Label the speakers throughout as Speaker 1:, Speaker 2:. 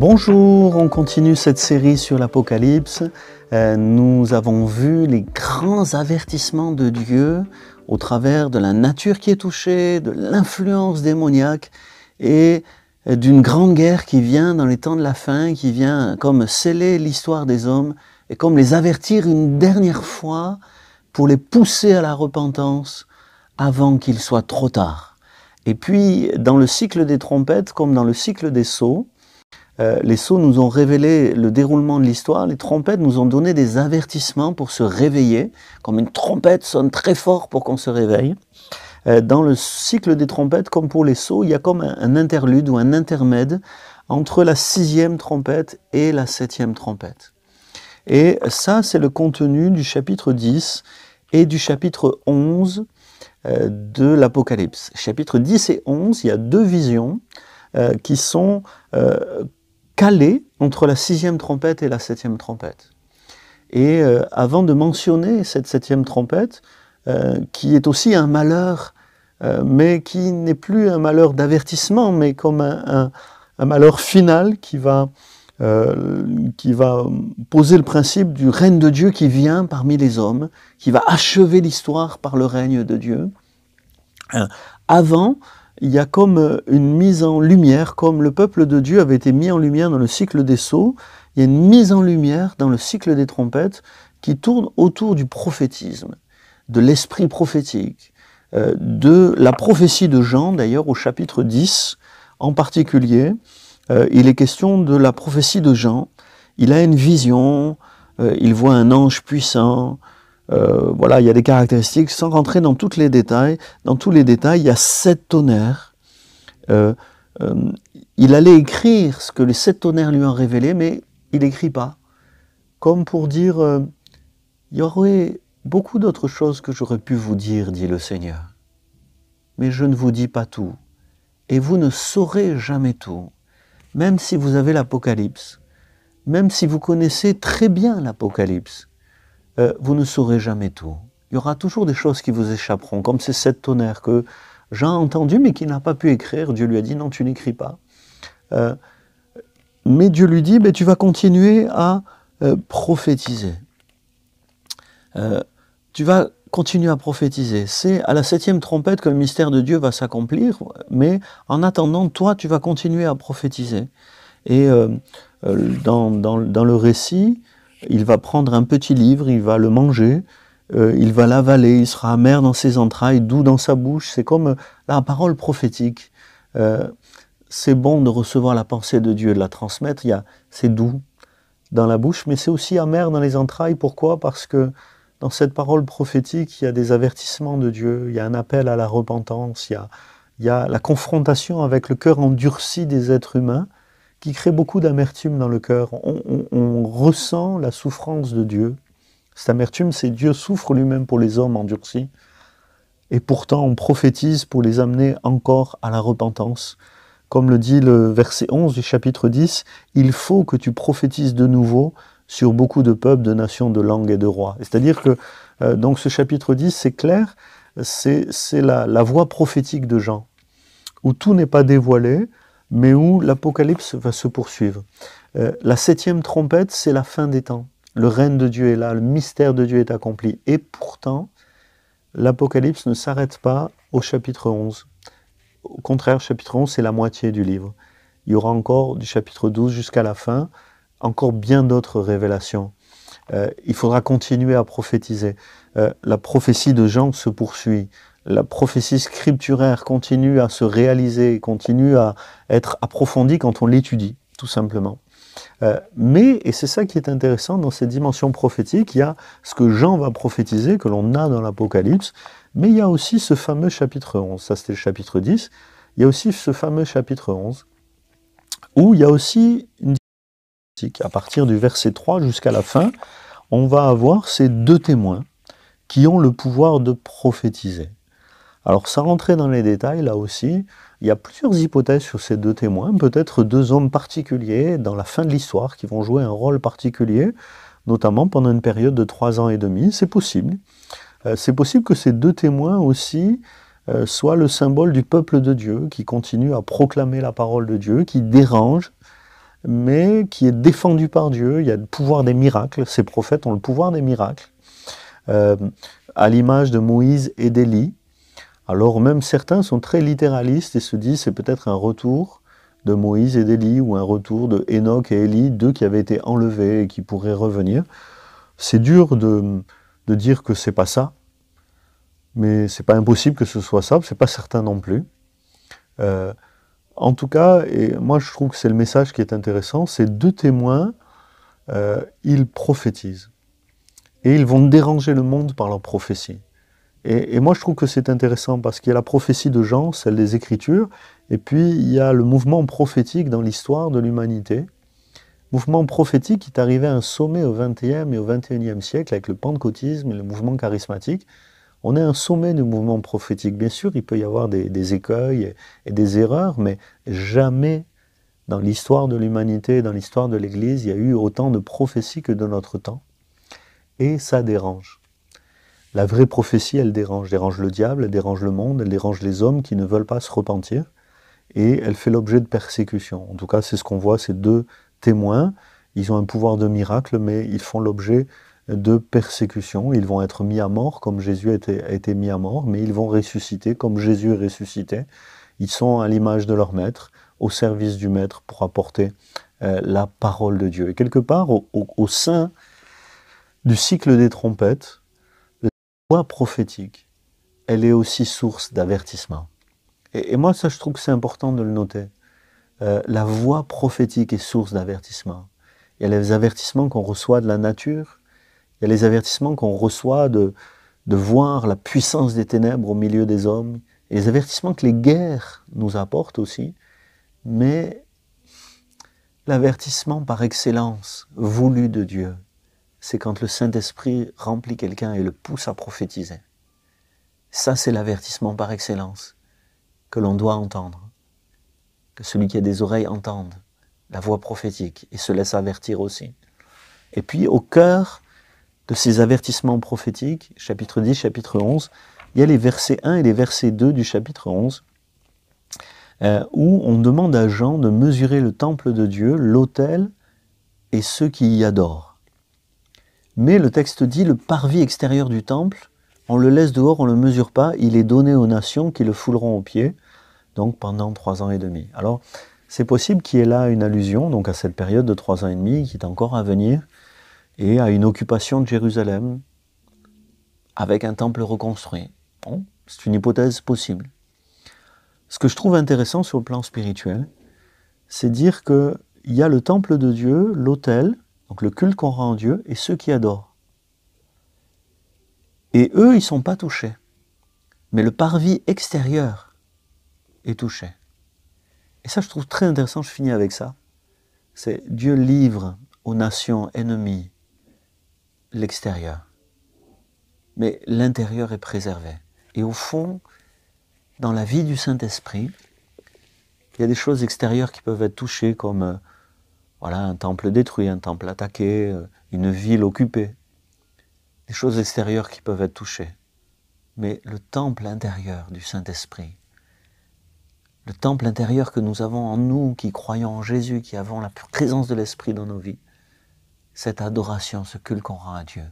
Speaker 1: Bonjour, on continue cette série sur l'Apocalypse. Nous avons vu les grands avertissements de Dieu au travers de la nature qui est touchée, de l'influence démoniaque et d'une grande guerre qui vient dans les temps de la fin, qui vient comme sceller l'histoire des hommes et comme les avertir une dernière fois pour les pousser à la repentance avant qu'il soit trop tard. Et puis, dans le cycle des trompettes, comme dans le cycle des sceaux, les sceaux nous ont révélé le déroulement de l'histoire, les trompettes nous ont donné des avertissements pour se réveiller, comme une trompette sonne très fort pour qu'on se réveille. Dans le cycle des trompettes, comme pour les sceaux, il y a comme un interlude ou un intermède entre la 6e trompette et la 7e trompette. Et ça, c'est le contenu du chapitre 10 et du chapitre 11 de l'Apocalypse. Chapitre 10 et 11, il y a deux visions qui sont calées entre la 6e trompette et la 7e trompette. Et avant de mentionner cette 7e trompette, qui est aussi un malheur, mais qui n'est plus un malheur d'avertissement, mais comme un malheur final qui va poser le principe du règne de Dieu qui vient parmi les hommes, qui va achever l'histoire par le règne de Dieu. Avant, il y a comme une mise en lumière, comme le peuple de Dieu avait été mis en lumière dans le cycle des sceaux, il y a une mise en lumière dans le cycle des trompettes qui tourne autour du prophétisme, de l'esprit prophétique, de la prophétie de Jean, d'ailleurs au chapitre 10 en particulier. Il est question de la prophétie de Jean. Il a une vision, il voit un ange puissant. Voilà, il y a des caractéristiques, sans rentrer dans tous les détails, il y a 7 tonnerres. Il allait écrire ce que les 7 tonnerres lui ont révélé, mais il n'écrit pas. Comme pour dire, il y aurait beaucoup d'autres choses que j'aurais pu vous dire, dit le Seigneur. Mais je ne vous dis pas tout, et vous ne saurez jamais tout. Même si vous avez l'Apocalypse, même si vous connaissez très bien l'Apocalypse, vous ne saurez jamais tout. Il y aura toujours des choses qui vous échapperont, comme ces 7 tonnerres que Jean a entendu mais qu'il n'a pas pu écrire. Dieu lui a dit non, tu n'écris pas. Mais Dieu lui dit, tu vas continuer à prophétiser. Tu vas continuer à prophétiser. C'est à la 7e trompette que le mystère de Dieu va s'accomplir, mais en attendant, toi, tu vas continuer à prophétiser. Et dans le récit, il va prendre un petit livre, il va le manger, il va l'avaler, il sera amer dans ses entrailles, doux dans sa bouche. C'est comme la parole prophétique. C'est bon de recevoir la pensée de Dieu, de la transmettre. C'est doux dans la bouche, mais c'est aussi amer dans les entrailles. Pourquoi? Parce que dans cette parole prophétique, il y a des avertissements de Dieu, il y a un appel à la repentance, il y a la confrontation avec le cœur endurci des êtres humains, qui crée beaucoup d'amertume dans le cœur. On ressent la souffrance de Dieu. Cette amertume, c'est Dieu souffre lui-même pour les hommes endurcis. Et pourtant, on prophétise pour les amener encore à la repentance. Comme le dit le verset 11 du chapitre 10, « Il faut que tu prophétises de nouveau sur beaucoup de peuples, de nations, de langues et de rois. » C'est-à-dire que donc ce chapitre 10, c'est clair, c'est la voix prophétique de Jean, où tout n'est pas dévoilé, mais où l'Apocalypse va se poursuivre. La 7e trompette, c'est la fin des temps. Le règne de Dieu est là, le mystère de Dieu est accompli. Et pourtant, l'Apocalypse ne s'arrête pas au chapitre 11. Au contraire, chapitre 11, c'est la moitié du livre. Il y aura encore, du chapitre 12 jusqu'à la fin, encore bien d'autres révélations. Il faudra continuer à prophétiser. La prophétie de Jean se poursuit. La prophétie scripturaire continue à se réaliser, continue à être approfondie quand on l'étudie, tout simplement. Mais, et c'est ça qui est intéressant, dans cette dimension prophétique, il y a ce que Jean va prophétiser, que l'on a dans l'Apocalypse, mais il y a aussi ce fameux chapitre 11, ça c'était le chapitre 10, il y a aussi ce fameux chapitre 11, où il y a aussi une dimension, à partir du verset 3 jusqu'à la fin, on va avoir ces 2 témoins qui ont le pouvoir de prophétiser. Alors, sans rentrer dans les détails, là aussi, il y a plusieurs hypothèses sur ces 2 témoins, peut-être 2 hommes particuliers dans la fin de l'histoire qui vont jouer un rôle particulier, notamment pendant une période de 3 ans et demi, c'est possible. C'est possible que ces 2 témoins aussi soient le symbole du peuple de Dieu qui continue à proclamer la parole de Dieu, qui dérange mais qui est défendu par Dieu. Il y a le pouvoir des miracles. Ces prophètes ont le pouvoir des miracles, à l'image de Moïse et d'Élie. Alors même certains sont très littéralistes et se disent c'est peut-être un retour de Moïse et d'Élie ou un retour de Enoch et Élie, deux qui avaient été enlevés et qui pourraient revenir. C'est dur de dire que c'est pas ça, mais c'est pas impossible que ce soit ça, c'est pas certain non plus. En tout cas, et moi je trouve que c'est le message qui est intéressant, ces deux témoins, ils prophétisent. Et ils vont déranger le monde par leur prophétie. Et moi je trouve que c'est intéressant parce qu'il y a la prophétie de Jean, celle des Écritures, et puis il y a le mouvement prophétique dans l'histoire de l'humanité. Mouvement prophétique qui est arrivé à un sommet au XXe et au XXIe siècle avec le pentecôtisme et le mouvement charismatique. On est à un sommet du mouvement prophétique. Bien sûr, il peut y avoir des écueils et des erreurs, mais jamais dans l'histoire de l'humanité, dans l'histoire de l'Église, il y a eu autant de prophéties que de notre temps. Et ça dérange. La vraie prophétie, elle dérange le diable, elle dérange le monde, elle dérange les hommes qui ne veulent pas se repentir, et elle fait l'objet de persécutions. En tout cas, c'est ce qu'on voit, ces deux témoins, ils ont un pouvoir de miracle, mais ils font l'objet de persécutions. Ils vont être mis à mort, comme Jésus a été mis à mort, mais ils vont ressusciter, comme Jésus est ressuscité. Ils sont à l'image de leur maître, au service du maître, pour apporter la parole de Dieu. Et quelque part, au sein du cycle des trompettes, la voix prophétique, elle est aussi source d'avertissement. Et moi, ça, je trouve que c'est important de le noter. La voix prophétique est source d'avertissement. Il y a les avertissements qu'on reçoit de la nature, il y a les avertissements qu'on reçoit de voir la puissance des ténèbres au milieu des hommes, et les avertissements que les guerres nous apportent aussi, mais l'avertissement par excellence, voulu de Dieu, c'est quand le Saint-Esprit remplit quelqu'un et le pousse à prophétiser. Ça, c'est l'avertissement par excellence que l'on doit entendre. Que celui qui a des oreilles entende la voix prophétique et se laisse avertir aussi. Et puis, au cœur de ces avertissements prophétiques, chapitre 10, chapitre 11, il y a les versets 1 et les versets 2 du chapitre 11, où on demande à Jean de mesurer le temple de Dieu, l'autel et ceux qui y adorent. Mais le texte dit, le parvis extérieur du temple, on le laisse dehors, on ne le mesure pas, il est donné aux nations qui le fouleront aux pieds, donc pendant 3 ans et demi. Alors, c'est possible qu'il y ait là une allusion donc à cette période de 3 ans et demi qui est encore à venir, et à une occupation de Jérusalem avec un temple reconstruit. Bon, c'est une hypothèse possible. Ce que je trouve intéressant sur le plan spirituel, c'est dire qu'il y a le temple de Dieu, l'autel, donc le culte qu'on rend à Dieu, et ceux qui adorent. Et eux, ils ne sont pas touchés. Mais le parvis extérieur est touché. Et ça, je trouve très intéressant, je finis avec ça. C'est Dieu livre aux nations ennemies l'extérieur. Mais l'intérieur est préservé. Et au fond, dans la vie du Saint-Esprit, il y a des choses extérieures qui peuvent être touchées comme voilà, un temple détruit, un temple attaqué, une ville occupée. Des choses extérieures qui peuvent être touchées. Mais le temple intérieur du Saint-Esprit, le temple intérieur que nous avons en nous, qui croyons en Jésus, qui avons la présence de l'Esprit dans nos vies, cette adoration, ce culte qu'on rend à Dieu,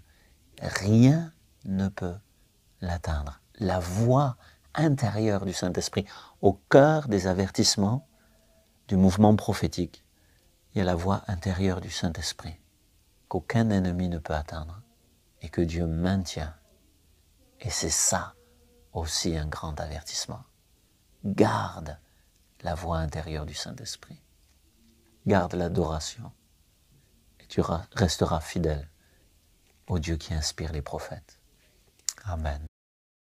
Speaker 1: rien ne peut l'atteindre. La voix intérieure du Saint-Esprit, au cœur des avertissements du mouvement prophétique, il y a la voix intérieure du Saint-Esprit, qu'aucun ennemi ne peut atteindre, et que Dieu maintient. Et c'est ça aussi un grand avertissement. Garde la voix intérieure du Saint-Esprit. Garde l'adoration. Et tu resteras fidèle au Dieu qui inspire les prophètes. Amen.